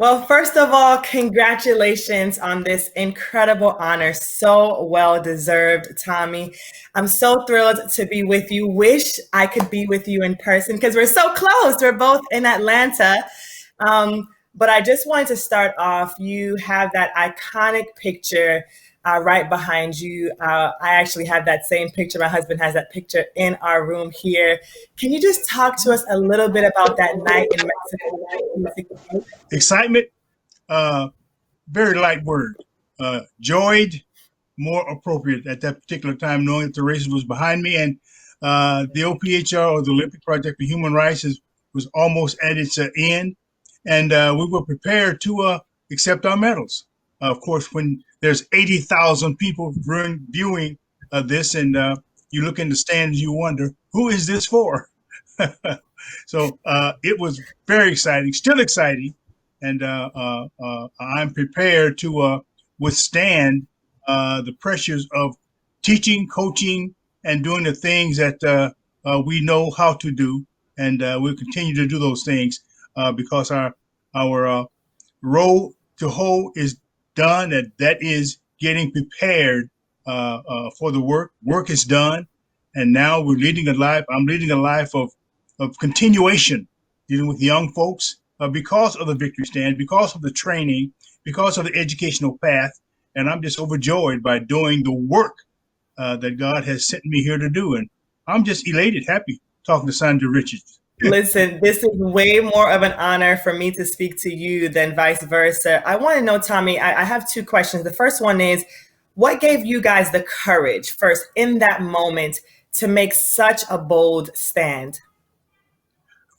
Well, first of all, congratulations on this incredible honor. So well deserved, Tommy. I'm so thrilled to be with you. Wish I could be with you in person because we're so close. We're both in Atlanta. But I just wanted to start off. You have that iconic picture right behind you. I actually have that same picture. My husband has that picture in our room here. Can you just talk to us a little bit about that night in Mexico? Excitement, uh, very light word. Joyed, more appropriate at that particular time, knowing that the race was behind me, and the OPHR, or the Olympic Project for Human Rights, was almost at its end, and we were prepared to accept our medals. Of course, when there's 80,000 people viewing this, and you look in the stands, you wonder who is this for. So it was very exciting, still exciting, and I'm prepared to withstand the pressures of teaching, coaching, and doing the things that we know how to do, and we'll continue to do those things because our road to hoe is done. That is getting prepared for the work. Work is done, and now we're leading a life. I'm leading a life of continuation, dealing with young folks because of the Victory Stand, because of the training, because of the educational path, and I'm just overjoyed by doing the work that God has sent me here to do, and I'm just elated, happy talking to Sandra Richards. Listen, this is way more of an honor for me to speak to you than vice versa. I want to know, Tommy, I have two questions. The first one is, what gave you guys the courage first in that moment to make such a bold stand?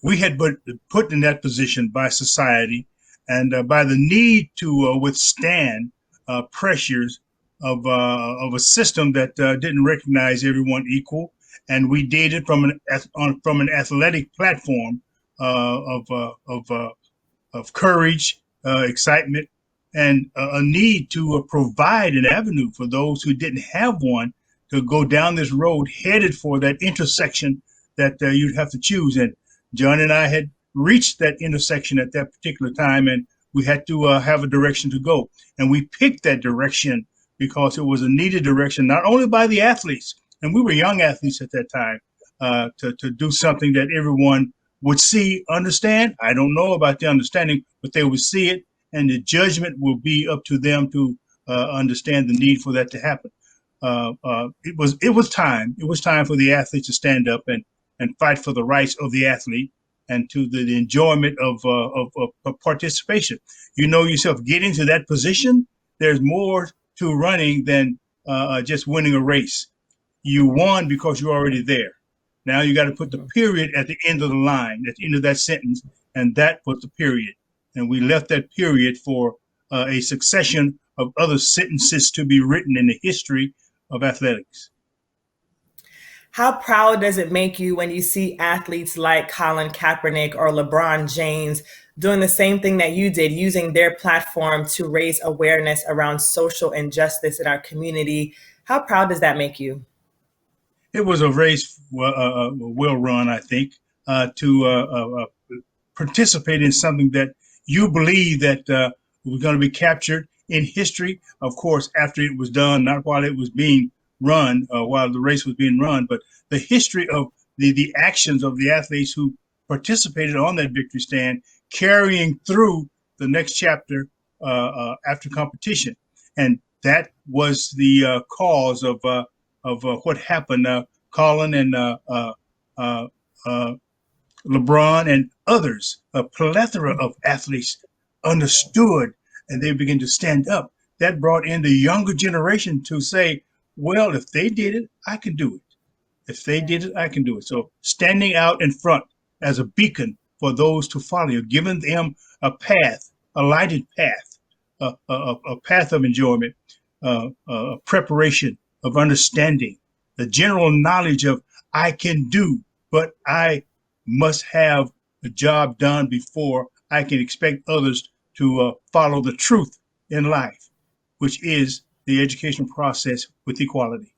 We had been put in that position by society and by the need to withstand pressures of a system that didn't recognize everyone equal, and we did it from an athletic platform of courage, excitement, and a need to provide an avenue for those who didn't have one to go down this road headed for that intersection that you'd have to choose. And John and I had reached that intersection at that particular time, and we had to have a direction to go. And we picked that direction because it was a needed direction, not only by the athletes, and we were young athletes at that time, to do something that everyone would see, understand. I don't know about the understanding, but they would see it, and the judgment will be up to them to understand the need for that to happen. It was time. It was time for the athletes to stand up and fight for the rights of the athlete and to the enjoyment of participation. You know yourself, getting to that position, there's more to running than just winning a race. You won because you're already there. Now you got to put the period at the end of the line, at the end of that sentence, and that was the period. And we left that period for a succession of other sentences to be written in the history of athletics. How proud does it make you when you see athletes like Colin Kaepernick or LeBron James doing the same thing that you did, using their platform to raise awareness around social injustice in our community? How proud does that make you? It was a race well run, I think, to participate in something that you believe that was going to be captured in history. Of course, after it was done, not while it was being run, while the race was being run, but the history of the actions of the athletes who participated on that victory stand, carrying through the next chapter after competition, and that was the cause of what happened. Colin and uh, LeBron and others, a plethora of athletes understood, and they began to stand up. That brought in the younger generation to say, well, if they did it, I can do it. If they did it, I can do it. So standing out in front as a beacon for those to follow, giving them a path, a lighted path, a path of enjoyment, a preparation of understanding, the general knowledge of I can do, but I must have the job done before I can expect others to follow the truth in life, which is the education process with equality.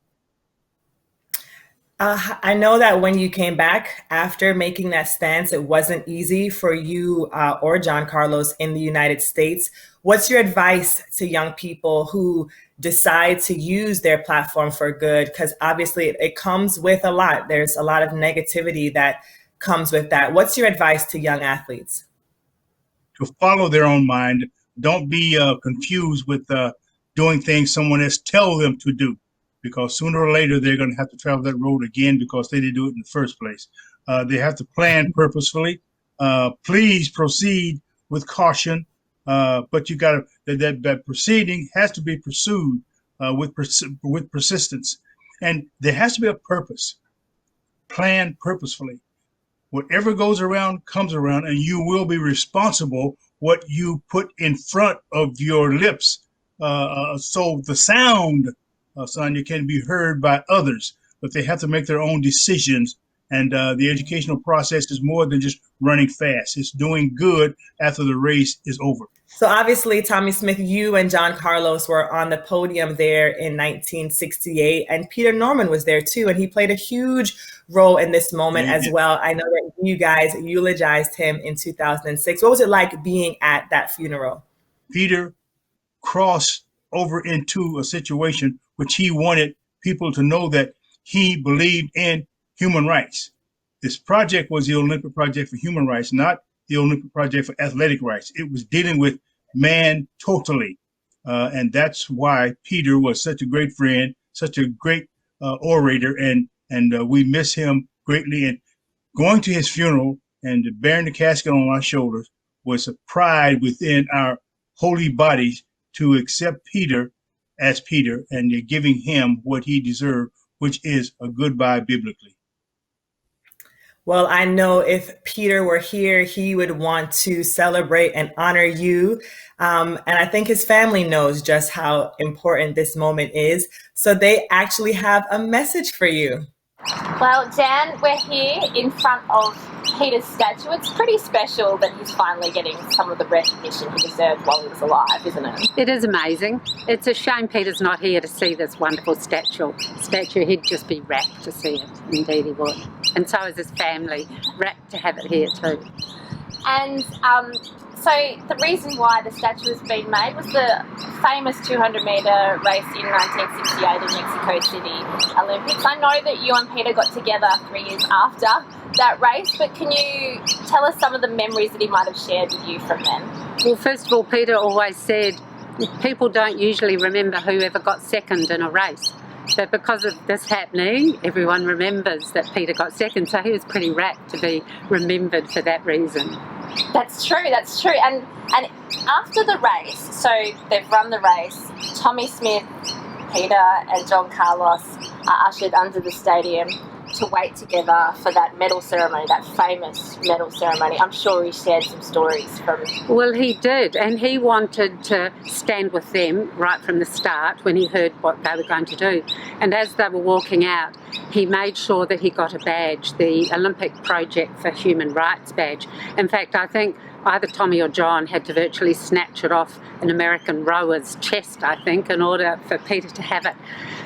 I know that when you came back after making that stance, it wasn't easy for you or John Carlos in the United States. What's your advice to young people who decide to use their platform for good? Because obviously it comes with a lot. There's a lot of negativity that comes with that. What's your advice to young athletes? To follow their own mind. Don't be confused with doing things someone else tell them to do, because sooner or later they're going to have to travel that road again because they didn't do it in the first place. They have to plan purposefully. Please proceed with caution, but you got to that proceeding has to be pursued with persistence, and there has to be a purpose. Plan purposefully. Whatever goes around comes around, and you will be responsible what you put in front of your lips. So the sound, Sonia, can be heard by others, but they have to make their own decisions. And the educational process is more than just running fast. It's doing good after the race is over. So obviously, Tommie Smith, you and John Carlos were on the podium there in 1968, and Peter Norman was there too, and he played a huge role in this moment as well. I know that you guys eulogized him in 2006. What was it like being at that funeral? Peter crossed over into a situation which he wanted people to know that he believed in human rights. This project was the Olympic Project for Human Rights, not the Olympic Project for Athletic Rights. It was dealing with man totally. And that's why Peter was such a great friend, such a great orator, and we miss him greatly. And going to his funeral and bearing the casket on our shoulders was a pride within our holy bodies to accept Peter as Peter, and you're giving him what he deserved, which is a goodbye biblically. Well, I know if Peter were here, he would want to celebrate and honor you. And I think his family knows just how important this moment is. So they actually have a message for you. Well, Dan, we're here in front of Peter's statue. It's pretty special that he's finally getting some of the recognition he deserved while he was alive, isn't it? It is amazing. It's a shame Peter's not here to see this wonderful statue. He'd just be rapt to see it. Indeed he would. And so is his family, rapt to have it here too. And so the reason why the statue has been made was the famous 200-metre race in 1968 in Mexico City Olympics. I know that you and Peter got together 3 years after that race, but can you tell us some of the memories that he might have shared with you from then? Well, first of all, Peter always said people don't usually remember whoever got second in a race. But because of this happening, everyone remembers that Peter got second, so he was pretty rapt to be remembered for that reason. That's true. And after the race, so they've run the race, Tommie Smith, Peter and John Carlos are ushered under the stadium to wait together for that medal ceremony, that famous medal ceremony. I'm sure he shared some stories from... Well, he did, and he wanted to stand with them right from the start when he heard what they were going to do. And as they were walking out, he made sure that he got a badge, the Olympic Project for Human Rights badge. In fact, I think either Tommie or John had to virtually snatch it off an American rower's chest, I think, in order for Peter to have it.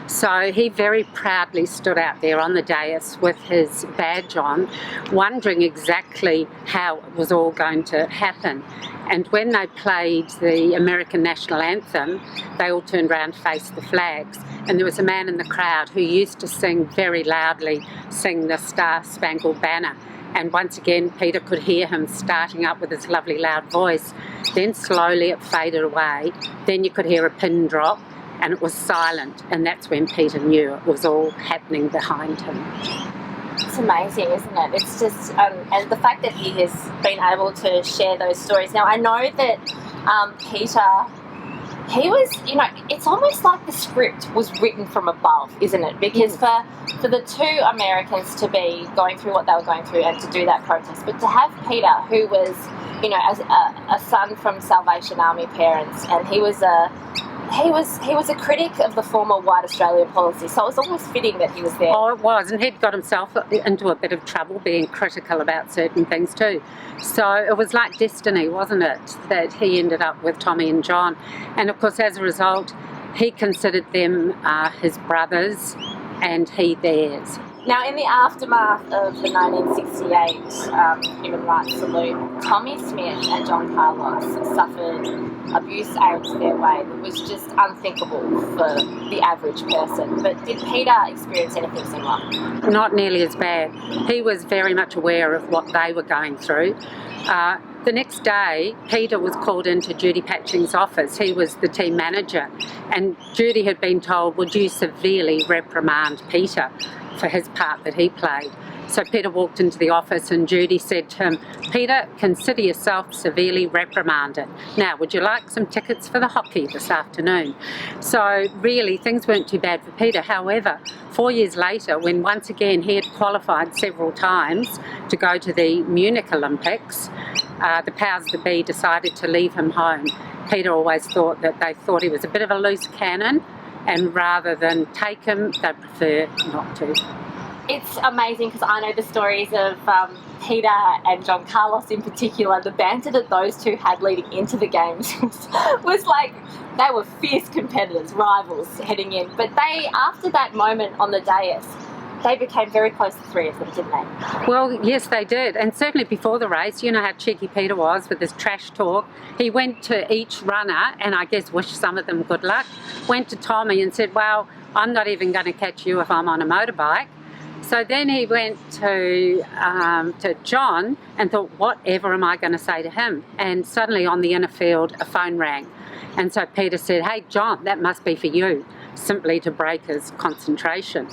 So he very proudly stood out there on the dais with his badge on, wondering exactly how it was all going to happen. And when they played the American national anthem, they all turned around and faced the flags. And there was a man in the crowd who used to sing very loudly, sing the Star Spangled Banner. And once again, Peter could hear him starting up with his lovely loud voice. Then slowly it faded away. Then you could hear a pin drop and it was silent. And that's when Peter knew it was all happening behind him. It's amazing, isn't it? It's just, and the fact that he has been able to share those stories. Now, I know that Peter... he was, it's almost like the script was written from above, isn't it? Because for the two Americans to be going through what they were going through and to do that protest, but to have Peter, who was, as a son from Salvation Army parents, and he was a critic of the former White Australia policy, so it was almost fitting that he was there. Oh, it was, and he'd got himself into a bit of trouble being critical about certain things too. So it was like destiny, wasn't it, that he ended up with Tommie and John. And of course, as a result, he considered them his brothers and he theirs. Now, in the aftermath of the 1968 Human Rights Salute, Tommy Smith and John Carlos suffered abuse aimed their way that was just unthinkable for the average person. But did Peter experience anything similar? Not nearly as bad. He was very much aware of what they were going through. The next day, Peter was called into Judy Patching's office. He was the team manager, and Judy had been told, would you severely reprimand Peter for his part that he played? So Peter walked into the office and Judy said to him, Peter, consider yourself severely reprimanded. Now, would you like some tickets for the hockey this afternoon? So really, things weren't too bad for Peter. However, 4 years later, when once again he had qualified several times to go to the Munich Olympics, the powers that be decided to leave him home. Peter always thought that they thought he was a bit of a loose cannon, and rather than take him, they prefer not to. It's amazing because I know the stories of Peter and John Carlos in particular. The banter that those two had leading into the games was like they were fierce competitors, rivals heading in. But they, after that moment on the dais, they became very close, the three of them, didn't they? Well, yes, they did. And certainly before the race, you know how cheeky Peter was with his trash talk. He went to each runner and I guess wished some of them good luck. Went to Tommy and said, well, I'm not even going to catch you if I'm on a motorbike. So then he went to John and thought, whatever am I going to say to him? And suddenly on the inner field, a phone rang. And so Peter said, hey, John, that must be for you, simply to break his concentration.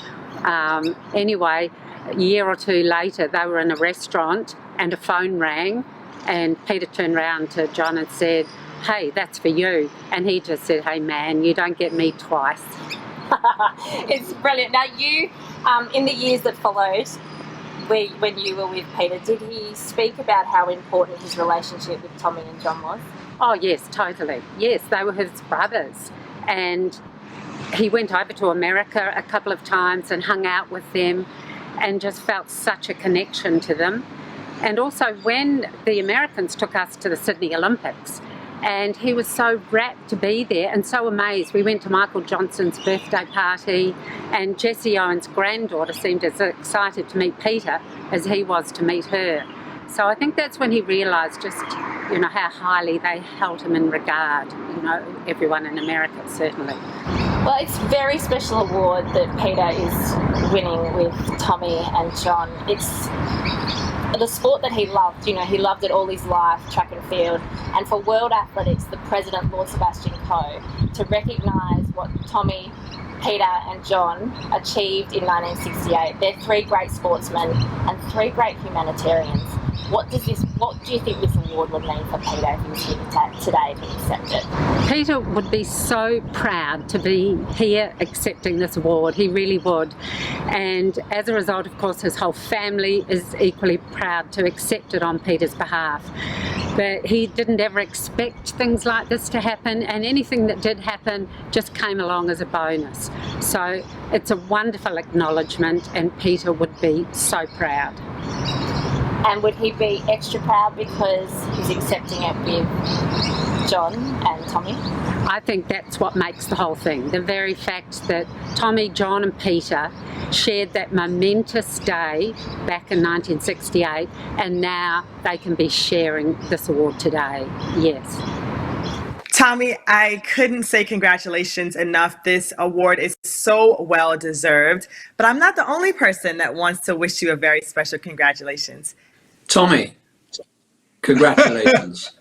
Anyway, a year or two later, they were in a restaurant and a phone rang and Peter turned around to John and said, hey, that's for you. And he just said, hey, man, you don't get me twice. It's brilliant. Now, you, in the years that followed, when you were with Peter, did he speak about how important his relationship with Tommy and John was? Oh, yes, totally. Yes, they were his brothers. And he went over to America a couple of times and hung out with them and just felt such a connection to them. And also when the Americans took us to the Sydney Olympics, and he was so rapt to be there and so amazed. We went to Michael Johnson's birthday party and Jessie Owen's granddaughter seemed as excited to meet Peter as he was to meet her. So I think that's when he realised just, you know, how highly they held him in regard, you know, everyone in America certainly. Well, it's a very special award that Peter is winning with Tommy and John. It's the sport that he loved, you know, he loved it all his life, track and field. And for World Athletics, the president, Lord Sebastian Coe, to recognise what Tommy, Peter and John achieved in 1968. They're three great sportsmen and three great humanitarians. What do you think this award would mean for Peter if he was here today to accept it? Peter would be so proud to be here accepting this award. He really would. And as a result, of course, his whole family is equally proud to accept it on Peter's behalf. But he didn't ever expect things like this to happen, and anything that did happen just came along as a bonus. So it's a wonderful acknowledgement, and Peter would be so proud. And would he be extra proud because he's accepting it with John and Tommy? I think that's what makes the whole thing. The very fact that Tommy, John and Peter shared that momentous day back in 1968 and now they can be sharing this award today. Yes. Tommy, I couldn't say congratulations enough. This award is so well deserved, but I'm not the only person that wants to wish you a very special congratulations. Tommy, congratulations.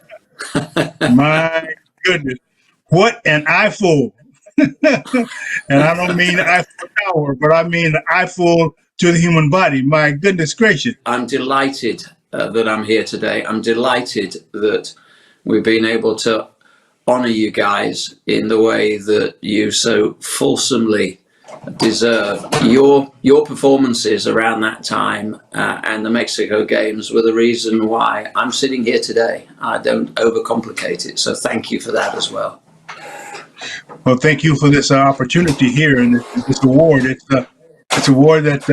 My goodness. What an eyeful. And I don't mean the Eiffel Tower, but I mean the eyeful to the human body. My goodness gracious. I'm delighted that I'm here today. I'm delighted that we've been able to honor you guys in the way that you so fulsomely deserve. Your performances around that time and the Mexico Games were the reason why I'm sitting here today. I don't overcomplicate it, so thank you for that as well. Well, thank you for this opportunity here and this award. It's an award that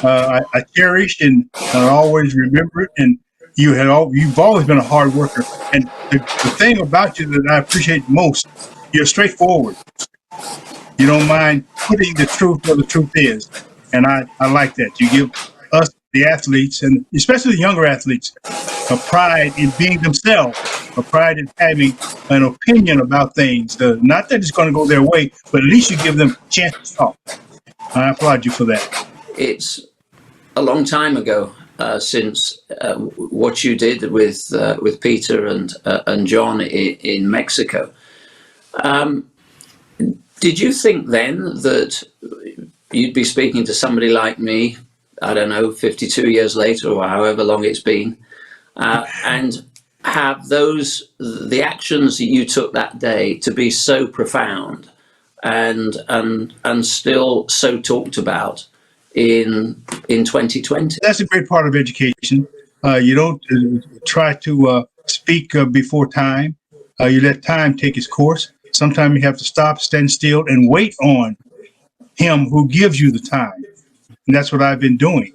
I cherish and I always remember it. And you've always been a hard worker. And the thing about you that I appreciate most, you're straightforward. You don't mind putting the truth where the truth is. And I like that. You give us, the athletes, and especially the younger athletes, a pride in being themselves, a pride in having an opinion about things. Not that it's going to go their way, but at least you give them a chance to talk. I applaud you for that. It's a long time ago since what you did with Peter and John in Mexico. Did you think then that you'd be speaking to somebody like me, I don't know, 52 years later or however long it's been, and have the actions that you took that day to be so profound and still so talked about in 2020? That's a great part of education. You don't try to speak before time. You let time take its course. Sometimes you have to stop, stand still, and wait on him who gives you the time. And that's what I've been doing.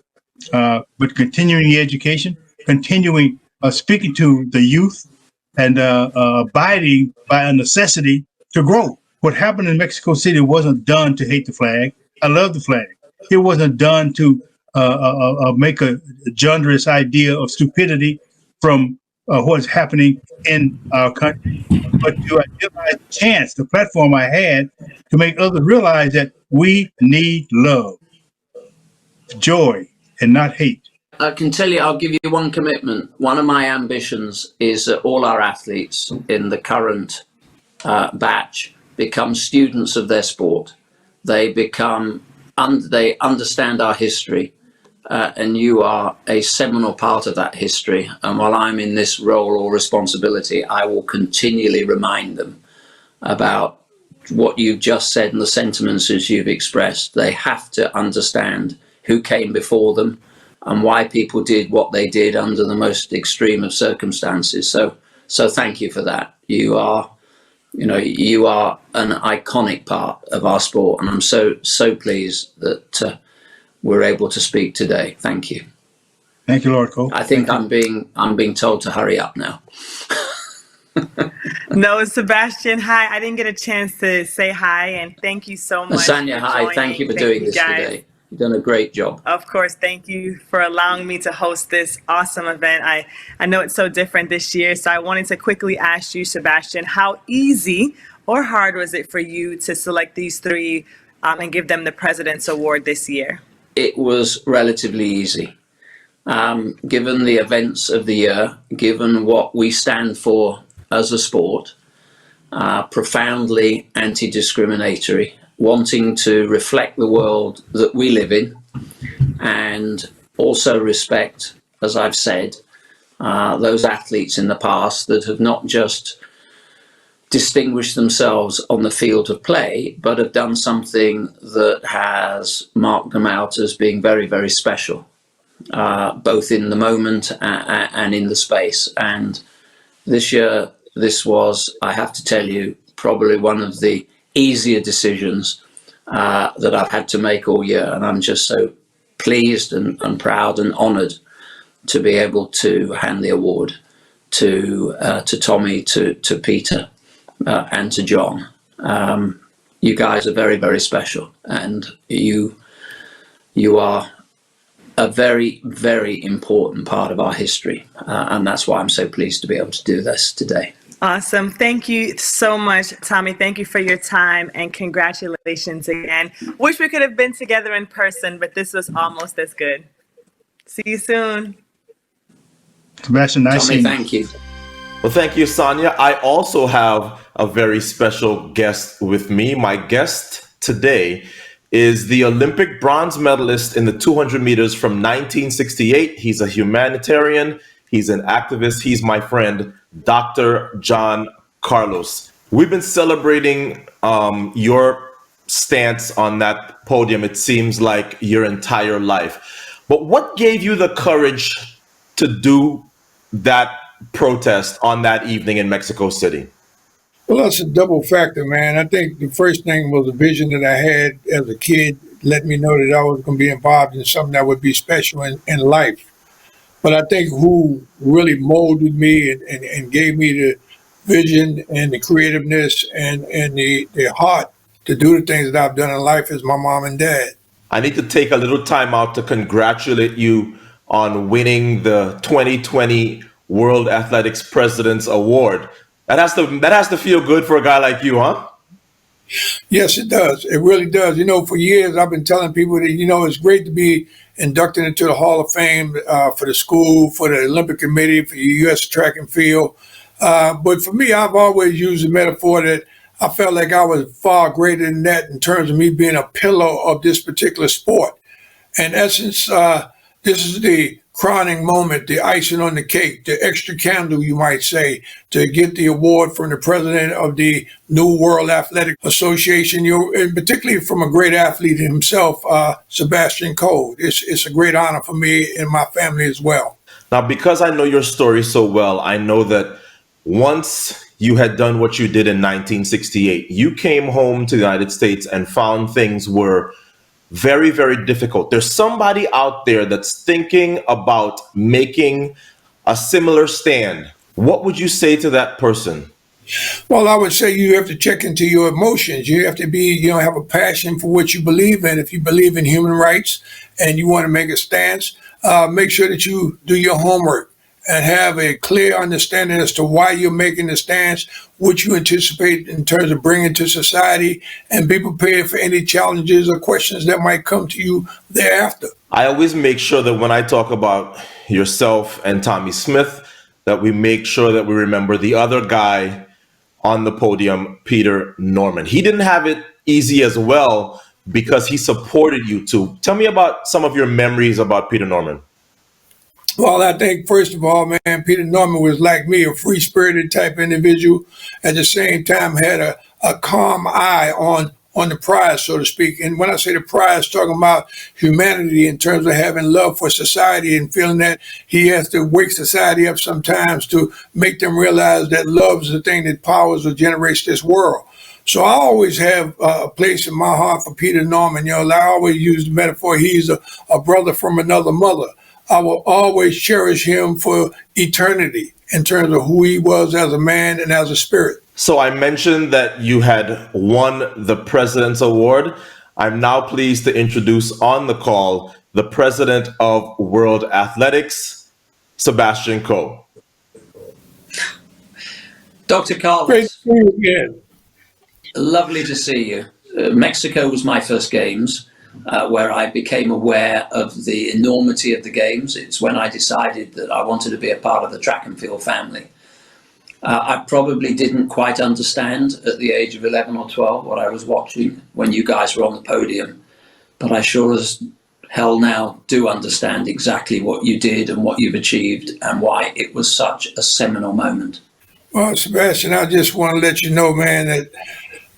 But continuing the education, continuing speaking to the youth, and abiding by a necessity to grow. What happened in Mexico City wasn't done to hate the flag. I love the flag. It wasn't done to make a genderless idea of stupidity from what's happening in our country, but to identify the chance, the platform I had to make others realize that we need love, joy, and not hate. I can tell you, I'll give you one commitment. One of my ambitions is that all our athletes in the current batch become students of their sport. They they understand our history, and you are a seminal part of that history. And while I'm in this role or responsibility, I will continually remind them about what you've just said and the sentiments as you've expressed. They have to understand who came before them and why people did what they did under the most extreme of circumstances. So thank you for that. You are an iconic part of our sport, and I'm so pleased that we're able to speak today. Thank you. Thank you, Lord Cole. I think I'm being told to hurry up now. No, Sebastian, hi. I didn't get a chance to say hi, and thank you so much. Sanya, hi. joining. Thank you for Thank doing you this guys. today. You've done a great job. Of course, thank you for allowing me to host this awesome event. I know it's so different this year, so I wanted to quickly ask you, Sebastian, how easy or hard was it for you to select these three and give them the President's Award this year? It was relatively easy. Given the events of the year, given what we stand for as a sport, profoundly anti-discriminatory, wanting to reflect the world that we live in, and also respect, as I've said, those athletes in the past that have not just distinguished themselves on the field of play, but have done something that has marked them out as being very, very special, both in the moment and in the space. And this year, this was, I have to tell you, probably one of the easier decisions that I've had to make all year. And I'm just so pleased and proud and honoured to be able to hand the award to Tommy, to Peter, and to John. You guys are very, very special, and you are a very, very important part of our history, and that's why I'm so pleased to be able to do this today. Awesome. Thank you so much, Tommy. Thank you for your time, and congratulations again. Wish we could have been together in person, but this was almost as good. See you soon. Sebastian, nice Tommy, seeing you. thank you. Well, thank you, Sanya. I also have a very special guest with me. My guest today is the Olympic bronze medalist in the 200 meters from 1968. He's a humanitarian. He's an activist. He's my friend, Dr. John Carlos. We've been celebrating your stance on that podium, it seems like your entire life. But what gave you the courage to do that protest on that evening in Mexico City? Well, that's a double factor, man. I think the first thing was a vision that I had as a kid, let me know that I was going to be involved in something that would be special in life. But I think who really molded me and gave me the vision and the creativeness and the heart to do the things that I've done in life is my mom and dad. I need to take a little time out to congratulate you on winning the 2020 World Athletics President's Award. That has to feel good for a guy like you, huh? Yes, it does. It really does. For years I've been telling people that it's great to be inducted into the Hall of Fame for the school, for the Olympic Committee, for the U.S. track and field. But for me, I've always used the metaphor that I felt like I was far greater than that in terms of me being a pillar of this particular sport. In essence, this is the crowning moment, the icing on the cake, the extra candle, you might say, to get the award from the president of the new World Athletic Association, and particularly from a great athlete himself, Sebastian Coe. It's a great honor for me and my family as well. Now, because I know your story so well, I know that once you had done what you did in 1968, you came home to the United States and found things were very, very difficult. There's somebody out there that's thinking about making a similar stand. What would you say to that person? Well, I would say you have to check into your emotions. You have to have a passion for what you believe in. If you believe in human rights and you want to make a stance, make sure that you do your homework and have a clear understanding as to why you're making the stance, what you anticipate in terms of bringing to society, and be prepared for any challenges or questions that might come to you thereafter. I always make sure that when I talk about yourself and Tommie Smith, that we make sure that we remember the other guy on the podium, Peter Norman. He didn't have it easy as well because he supported you too. Tell me about some of your memories about Peter Norman. Well, I think, first of all, man, Peter Norman was like me, a free-spirited type individual. At the same time, had a calm eye on the prize, so to speak. And when I say the prize, talking about humanity in terms of having love for society and feeling that he has to wake society up sometimes to make them realize that love is the thing that powers or generates this world. So I always have a place in my heart for Peter Norman. I always use the metaphor, he's a brother from another mother. I will always cherish him for eternity in terms of who he was as a man and as a spirit. So I mentioned that you had won the President's Award. I'm now pleased to introduce on the call the President of World Athletics, Sebastian Coe. Dr. Carlos, Great to see you again. lovely to see you. Mexico was my first games. Where I became aware of the enormity of the games. It's when I decided that I wanted to be a part of the track and field family. I probably didn't quite understand at the age of 11 or 12 what I was watching when you guys were on the podium, but I sure as hell now do understand exactly what you did and what you've achieved and why it was such a seminal moment. Well, Sebastian, I just want to let you know, man, that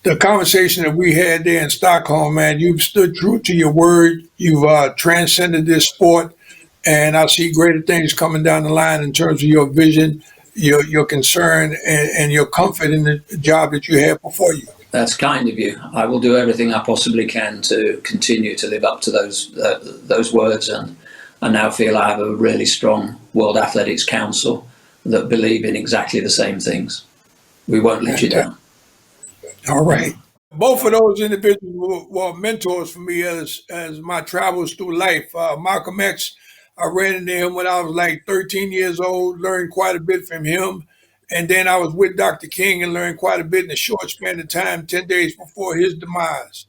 the conversation that we had there in Stockholm, man, you've stood true to your word. You've transcended this sport, and I see greater things coming down the line in terms of your vision, your concern, and your comfort in the job that you have before you. That's kind of you. I will do everything I possibly can to continue to live up to those words, and I now feel I have a really strong World Athletics Council that believe in exactly the same things. We won't let you down. All right. Both of those individuals were mentors for me as my travels through life. Malcolm X, I ran into him when I was like 13 years old, learned quite a bit from him. And then I was with Dr. King and learned quite a bit in a short span of time, 10 days before his demise.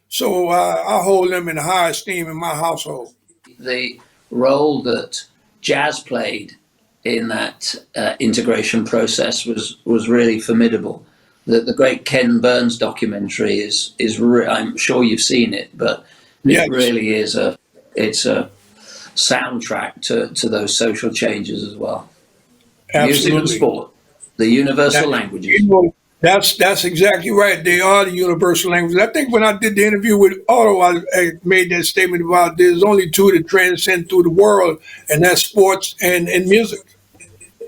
So I hold them in high esteem in my household. The role that jazz played in that integration process was really formidable. The great Ken Burns documentary is I'm sure you've seen it, but Yes. it really is a soundtrack to those social changes as well. Music and Absolutely. sport, the universal languages. That's exactly right. They are the universal languages. I think when I did the interview with Otto, I made that statement about there's only two that transcend through the world, and that's sports and music.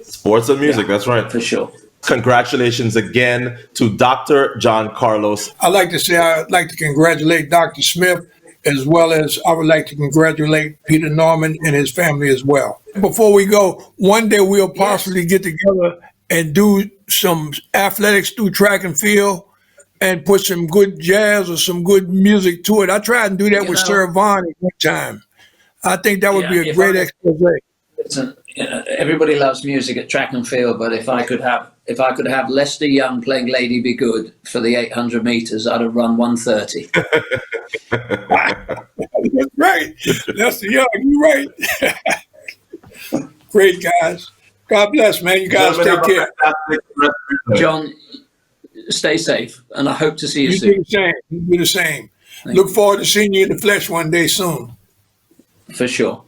Sports and music, that's right. For sure. Congratulations again to Dr. John Carlos. I'd like to congratulate Dr. Smith, as well as I would like to congratulate Peter Norman and his family as well. Before we go, one day we'll possibly get together and do some athletics through track and field and put some good jazz or some good music to it. I tried and do that You with know, Sir Vaughn at one time. I think that would yeah, be a if great I, expose. listen, everybody loves music at track and field, but if I could have Lester Young playing Lady Be Good for the 800 meters, I'd have run 1:30. That's right. That's the young. You're right. Great guys. God bless, man. You guys Gentlemen, take have a care. fantastic rest of your day. John, stay safe, and I hope to see you You soon. do the same. You do the same. Thank Look forward to seeing you in the flesh one day soon. For sure.